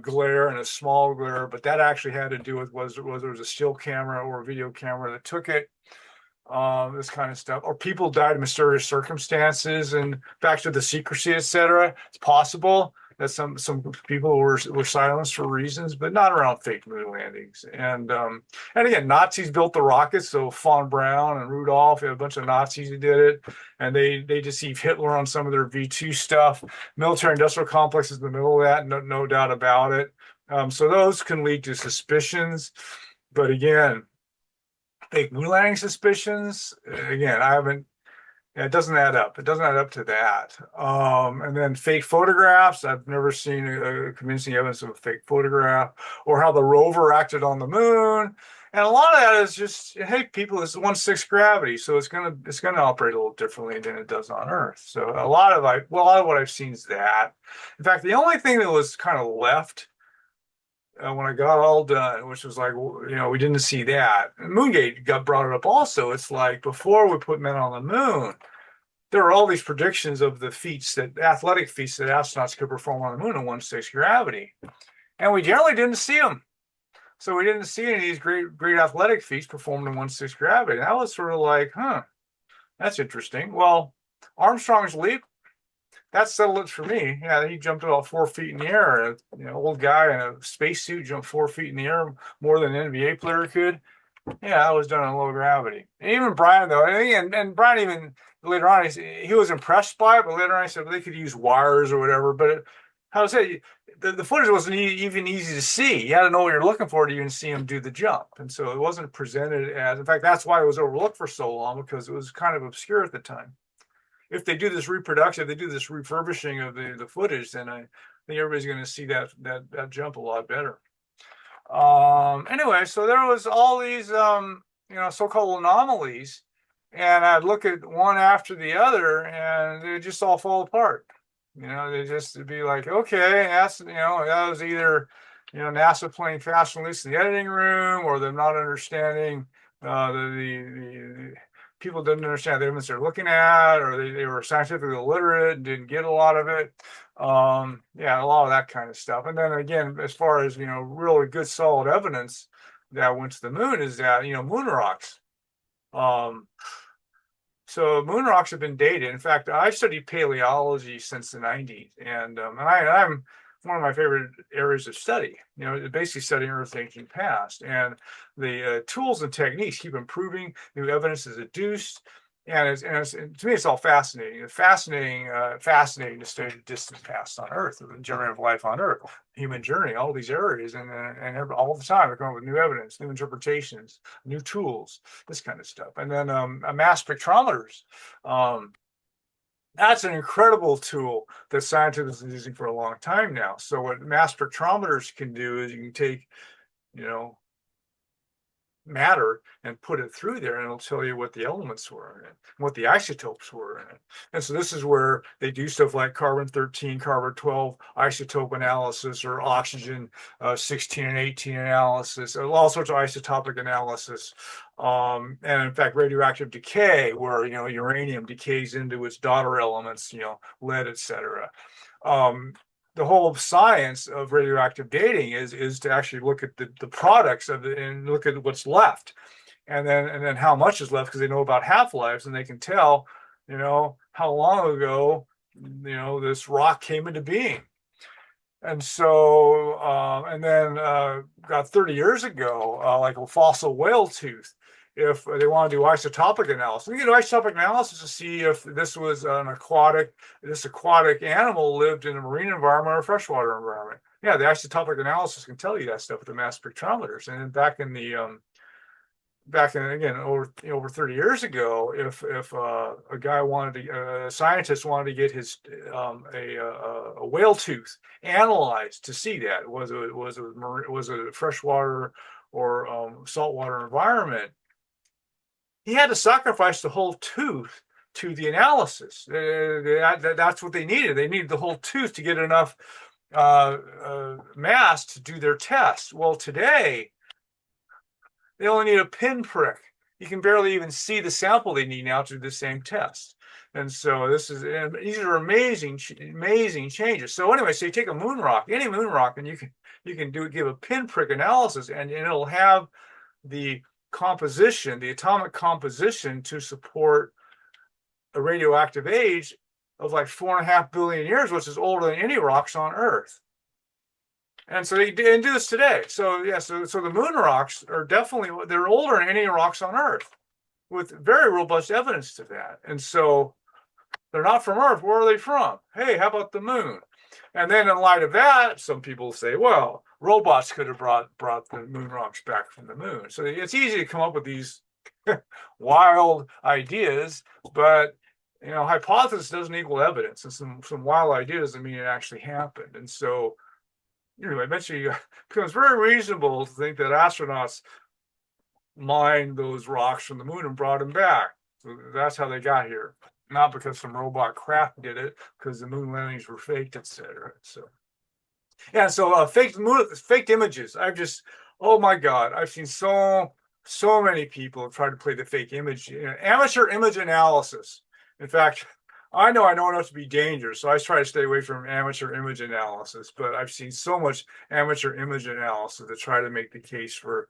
glare and a small glare. But that actually had to do with whether there was a still camera or a video camera that took it. This kind of stuff, or people died in mysterious circumstances, and back to the secrecy, etc. It's possible that some people were silenced for reasons, but not around fake moon landings. And again, Nazis built the rockets, so von Braun and Rudolph, a bunch of Nazis who did it, and they deceived Hitler on some of their V2 stuff. Military-industrial complex is in the middle of that, no doubt about it. So those can lead to suspicions, but again, fake moon landing suspicions. Again, it doesn't add up. It doesn't add up to that. And then fake photographs. I've never seen a convincing evidence of a fake photograph, or how the rover acted on the moon. And a lot of that is just, hey, people, it's 1/6 gravity, so it's gonna operate a little differently than it does on Earth. So a lot of what I've seen is that. In fact, the only thing that was kind of left when I got all done, which was like, we didn't see that. And Moongate got brought up also. It's like, before we put men on the moon, there were all these predictions of the athletic feats that astronauts could perform on the moon in 1/6 gravity. And we generally didn't see them. So we didn't see any of these great athletic feats performed in 1/6 gravity. And that was sort of like, that's interesting. Well, Armstrong's leap, that settled it for me. Yeah, he jumped about 4 feet in the air. An old guy in a spacesuit jumped 4 feet in the air more than an NBA player could. Yeah, that was done in low gravity. And even Brian, though, and Brian even later on, he was impressed by it, but later on he said, well, they could use wires or whatever. But how to say, the footage wasn't even easy to see. You had to know what you're looking for to even see him do the jump. And so it wasn't presented as, in fact, that's why it was overlooked for so long, because it was kind of obscure at the time. If they do this reproduction, if they do this refurbishing of the footage, then I think everybody's going to see that jump a lot better. Anyway, so there was all these so-called anomalies, and I'd look at one after the other, and they just all fall apart. They just be like, okay, that's that was either NASA playing fast and loose in the editing room, or them not understanding the people didn't understand the evidence they're looking at, or they were scientifically illiterate and didn't get a lot of it. A lot of that kind of stuff. And then again, as far as really good solid evidence that went to the moon, is that moon rocks. So moon rocks have been dated. In fact, I studied paleology since the 90s, and I'm one of my favorite areas of study. Basically studying Earth's ancient past, and the tools and techniques keep improving. New evidence is adduced, and to me, it's all fascinating. It's fascinating to study the distant past on Earth, the journey of life on Earth, human journey, all these areas, and all the time they're coming up with new evidence, new interpretations, new tools, this kind of stuff. And then mass spectrometers. That's an incredible tool that scientists have been using for a long time now. So what mass spectrometers can do is you can take, matter and put it through there, and it'll tell you what the elements were in it, what the isotopes were in it. And so this is where they do stuff like carbon-13, carbon-12 isotope analysis, or oxygen 16 and 18 analysis, all sorts of isotopic analysis. And in fact, radioactive decay, where uranium decays into its daughter elements, lead, etc. The whole science of radioactive dating is to actually look at the products of it and look at what's left, and then how much is left, because they know about half-lives, and they can tell how long ago this rock came into being. And so and then about 30 years ago, like a fossil whale tooth, if they want to do isotopic analysis. We can do isotopic analysis to see if this was this aquatic animal lived in a marine environment or a freshwater environment. Yeah, the isotopic analysis can tell you that stuff with the mass spectrometers. And then back in again over 30 years ago, if a scientist wanted to get his a whale tooth analyzed to see that was a freshwater or saltwater environment, he had to sacrifice the whole tooth to the analysis. That's what they needed. They needed the whole tooth to get enough mass to do their test. Well, today they only need a pinprick. You can barely even see the sample they need now to do the same test. And so these are amazing changes. So anyway, so you take a moon rock, any moon rock, and you can give a pinprick analysis, and it'll have the composition, the atomic composition to support a radioactive age of like 4.5 billion years, which is older than any rocks on Earth. And so they do this today. So yeah, so the moon rocks are they're older than any rocks on Earth, with very robust evidence to that. And so they're not from Earth. Where are they from? Hey, how about the moon? And then in light of that, some people say, well, robots could have brought the moon rocks back from the moon. So it's easy to come up with these wild ideas, but hypothesis doesn't equal evidence. And some wild ideas doesn't mean it actually happened. And so eventually it becomes very reasonable to think that astronauts mined those rocks from the moon and brought them back. So that's how they got here, not because some robot craft did it, because the moon landings were faked, etc. So yeah, so faked images. Oh my God, I've seen so many people try to play the fake image, amateur image analysis. In fact, I know enough to be dangerous, so I try to stay away from amateur image analysis, but I've seen so much amateur image analysis to try to make the case for,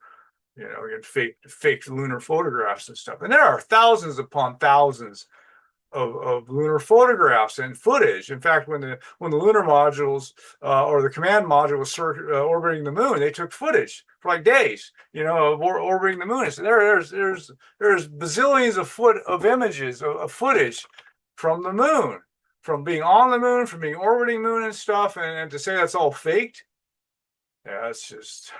fake lunar photographs and stuff. And there are thousands upon thousands of lunar photographs and footage. In fact, when the lunar modules or the command module was orbiting the moon, they took footage for like days, of orbiting the moon. So there's bazillions of images of footage from the moon, from being on the moon, from being orbiting the moon and stuff, and to say that's all faked, yeah, it's just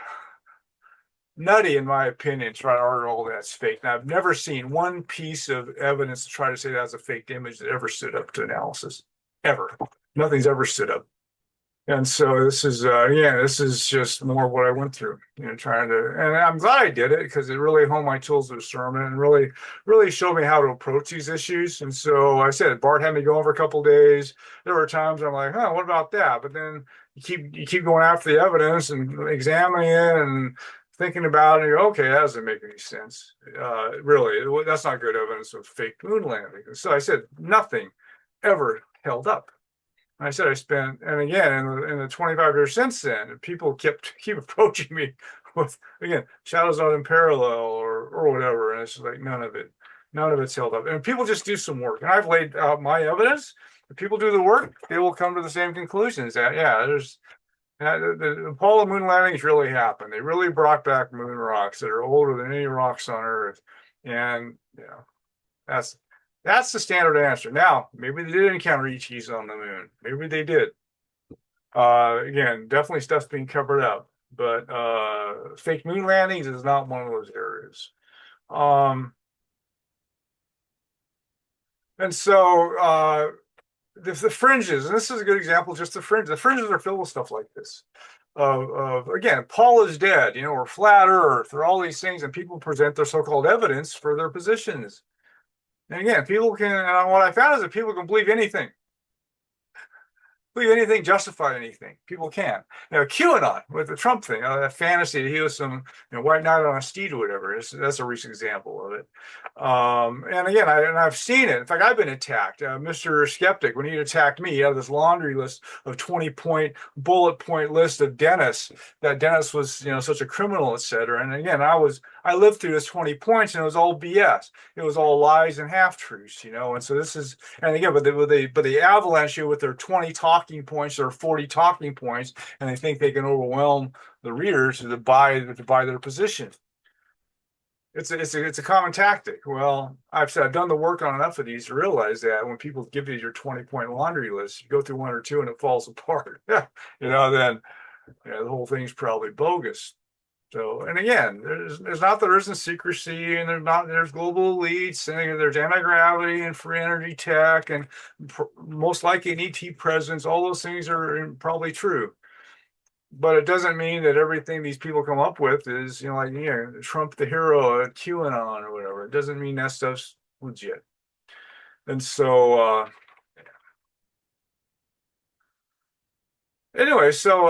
nutty in my opinion. Try to argue all that's fake. Now, I've never seen one piece of evidence to try to say that's a faked image that ever stood up to analysis, ever. Nothing's ever stood up. And so this is just more of what I went through, trying to, and I'm glad I did it because it really honed my tools of discernment and really showed me how to approach these issues. And so I said, Bart had me go over a couple of days. There were times I'm like, what about that? But then you keep going after the evidence and examining it and thinking about it, and you go, okay, that doesn't make any sense. Really, that's not good evidence of fake moon landing. So I said, nothing ever held up. I said and again, in the 25 years since then, people keep approaching me with, again, shadows not in parallel or whatever, and it's like none of it's held up. And people just do some work, and I've laid out my evidence. If people do the work, they will come to the same conclusions. That the Apollo moon landings really happened. They really brought back moon rocks that are older than any rocks on Earth, and that's the standard answer. Now, maybe they did encounter ETs on the moon. Maybe they did. Again, definitely stuff's being covered up, but fake moon landings is not one of those areas. And so the fringes, and this is a good example, just the fringes. The fringes are filled with stuff like this. Again, Paul is dead, or flat Earth, or all these things, and people present their so-called evidence for their positions. And again, people can, what I found is that people can believe anything, justify anything. People can. QAnon with the Trump thing, that fantasy that he was some white knight on a steed or whatever. That's a recent example of it. And again, I've seen it. In fact, I've been attacked. Mr. Skeptic, when he attacked me, he had this laundry list of 20-point bullet point list of Dennis. That Dennis was such a criminal, etc. And again, I lived through this 20 points, and it was all BS. It was all lies and half truths, And so this is, and again, but they avalanche you with their 20 talking points or 40 talking points, and they think they can overwhelm the readers to buy their position. It's a common tactic. Well, I've done the work on enough of these to realize that when people give you your 20-point laundry list, you go through one or two and it falls apart. Then the whole thing's probably bogus. So, and again, there isn't secrecy, and there's global elites, and there's anti-gravity and free energy tech, and most likely an ET presence. All those things are probably true, but it doesn't mean that everything these people come up with is, Trump the hero at QAnon or whatever. It doesn't mean that stuff's legit. And so, anyway, so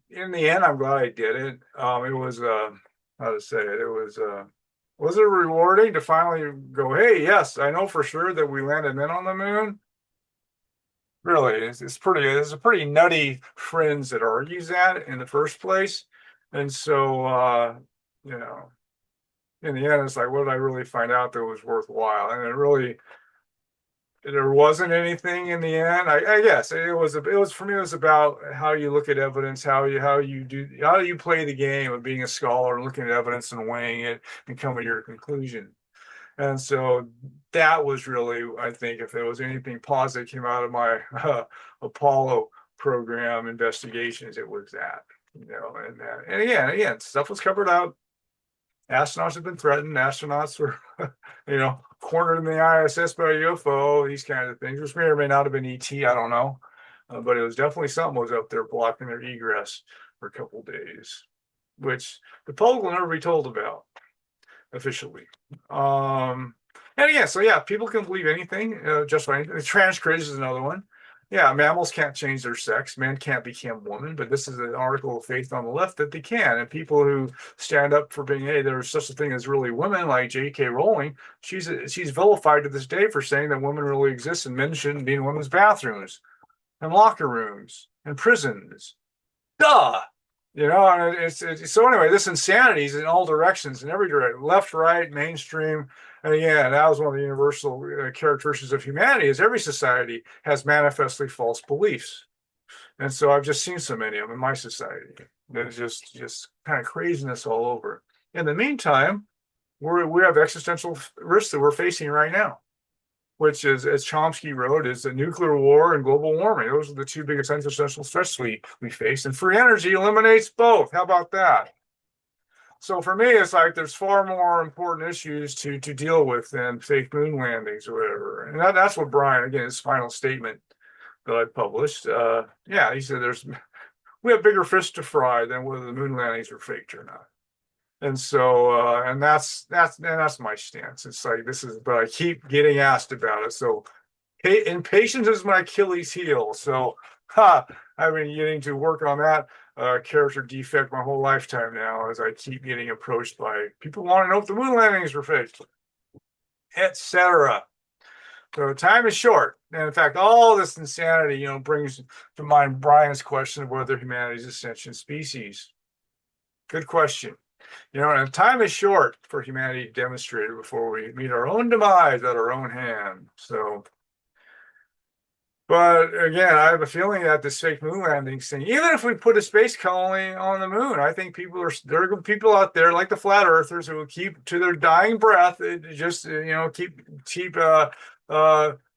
in the end, I'm glad I did it. It was, how to say it, was it rewarding to finally go, hey, yes, I know for sure that we landed men on the moon? Really, it's a pretty nutty fringe that argues that in the first place. And so, you know, in the end, it's like, what did I really find out that was worthwhile? And there wasn't anything in the end. I guess for me, it was about how you look at evidence, how you play the game of being a scholar and looking at evidence and weighing it and coming to your conclusion. And so that was really, I think, if there was anything positive came out of my Apollo program investigations, it was that. And again, stuff was covered up. Astronauts have been threatened. Astronauts were, cornered in the ISS by a UFO. These kind of things, which may or may not have been ET. I don't know, but it was definitely something was up there blocking their egress for a couple of days, which the public will never be told about officially. And again, so yeah, people can believe anything, just like anything. Trans craze is another one. Yeah, mammals can't change their sex. Men can't become women, but this is an article of faith on the left that they can. And people who stand up for being, hey, there's such a thing as really women, like J.K. Rowling, she's vilified to this day for saying that women really exist and men shouldn't be in women's bathrooms and locker rooms and prisons. Duh. And so anyway, this insanity is in all directions, in every direction, left, right, mainstream. And again, that was one of the universal characteristics of humanity is every society has manifestly false beliefs. And so I've just seen so many of them in my society. There's just kind of craziness all over. In the meantime, we have existential risks that we're facing right now, which is, as Chomsky wrote, is the nuclear war and global warming. Those are the two biggest existential threats we face. And free energy eliminates both. How about that? So for me, it's like there's far more important issues to deal with than fake moon landings or whatever. And that's what Brian, again, his final statement that I published. Yeah, he said we have bigger fish to fry than whether the moon landings are faked or not. And so, and that's my stance. It's like but I keep getting asked about it. So, impatience is my Achilles heel. So, I've been getting to work on that character defect my whole lifetime now, as I keep getting approached by people wanting to know if the moon landings were faked, etc. So time is short, and in fact, all this insanity, brings to mind Brian's question of whether humanity is a sentient species. Good question. And time is short for humanity to demonstrate it before we meet our own demise at our own hand. So, but again, I have a feeling that this fake moon landing thing, even if we put a space colony on the moon, I think there are people out there like the flat earthers who will keep to their dying breath, keep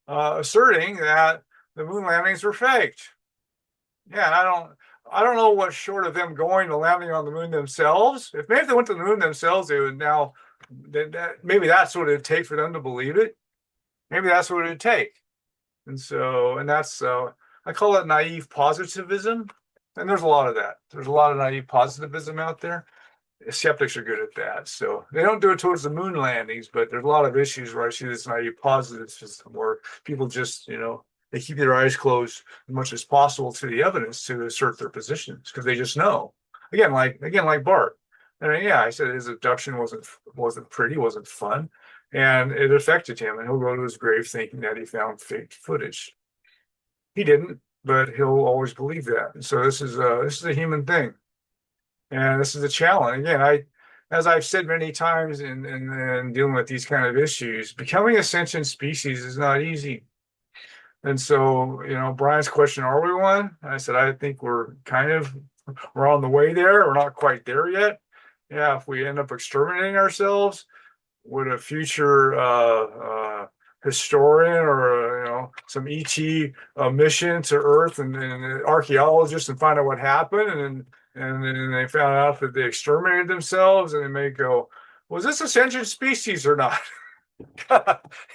asserting that the moon landings were faked. Yeah, I don't know what short of them going to landing on the moon themselves. Maybe if they went to the moon themselves, they would now. Maybe that's what it'd take for them to believe it. Maybe that's what it'd take. And so, I call it naive positivism. And there's a lot of that. There's a lot of naive positivism out there. Skeptics are good at that. So they don't do it towards the moon landings, but there's a lot of issues where I see this naive positivism where people just, they keep their eyes closed as much as possible to the evidence to assert their positions because they just know. Again, like Bart. And yeah, I said his abduction wasn't pretty, wasn't fun, and it affected him. And he'll go to his grave thinking that he found fake footage. He didn't, but he'll always believe that. And so this is a human thing, and this is a challenge. Again, as I've said many times in dealing with these kind of issues, becoming a sentient species is not easy. And so, Brian's question, are we one? I said, I think we're on the way there. We're not quite there yet. yeah, if we end up exterminating ourselves, would a future historian or some ET mission to Earth and archaeologists and find out what happened, and then they found out that they exterminated themselves, and they may go, was this a sentient species or not?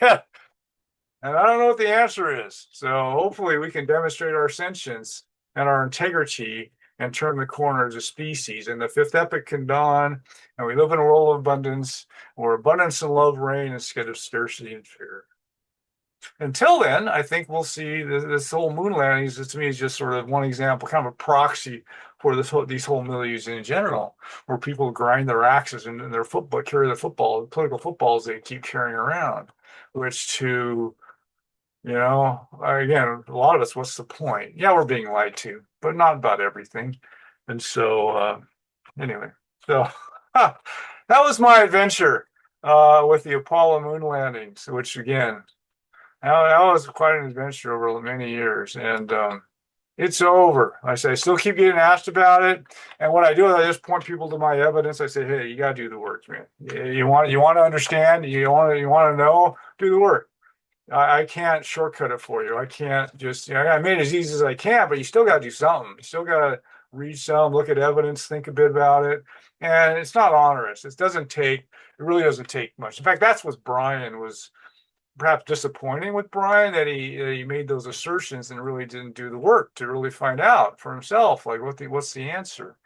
Yeah. And I don't know what the answer is. So hopefully we can demonstrate our sentience and our integrity and turn the corner as a species. And the fifth epoch can dawn, and we live in a world of abundance, where abundance and love reign instead of scarcity and fear. Until then, I think we'll see this whole moon landings. To me, is just sort of one example, kind of a proxy for these whole milieus in general, where people grind their axes and their football, carry the football, political footballs they keep carrying around, which to again, a lot of us, what's the point? Yeah, we're being lied to, but not about everything. And so, anyway, so that was my adventure with the Apollo moon landings, which again, that was quite an adventure over many years. And it's over. I say, I still keep getting asked about it. And what I do is I just point people to my evidence. I say, hey, you got to do the work, man. You want to understand, you want to know, do the work. I can't shortcut it for you. I can't just, I made it as easy as I can, but you still got to do something. You still got to read some, look at evidence, think a bit about it. And it's not onerous. It really doesn't take much. In fact, that's what Brian was perhaps disappointing with Brian, that he made those assertions and really didn't do the work to really find out for himself, like what's the answer.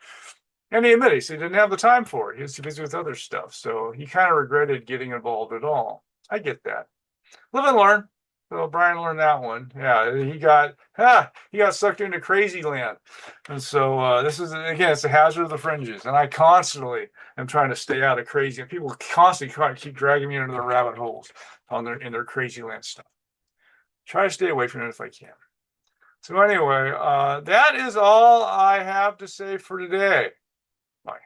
And he admitted he didn't have the time for it. He was too busy with other stuff. So he kind of regretted getting involved at all. I get that. Live and learn. So Brian learned that one. Yeah, he got sucked into crazy land. And so this is again, it's a hazard of the fringes. And I constantly am trying to stay out of crazy. And people constantly try to keep dragging me into their rabbit holes in their crazy land stuff. Try to stay away from it if I can. So anyway, that is all I have to say for today. Bye.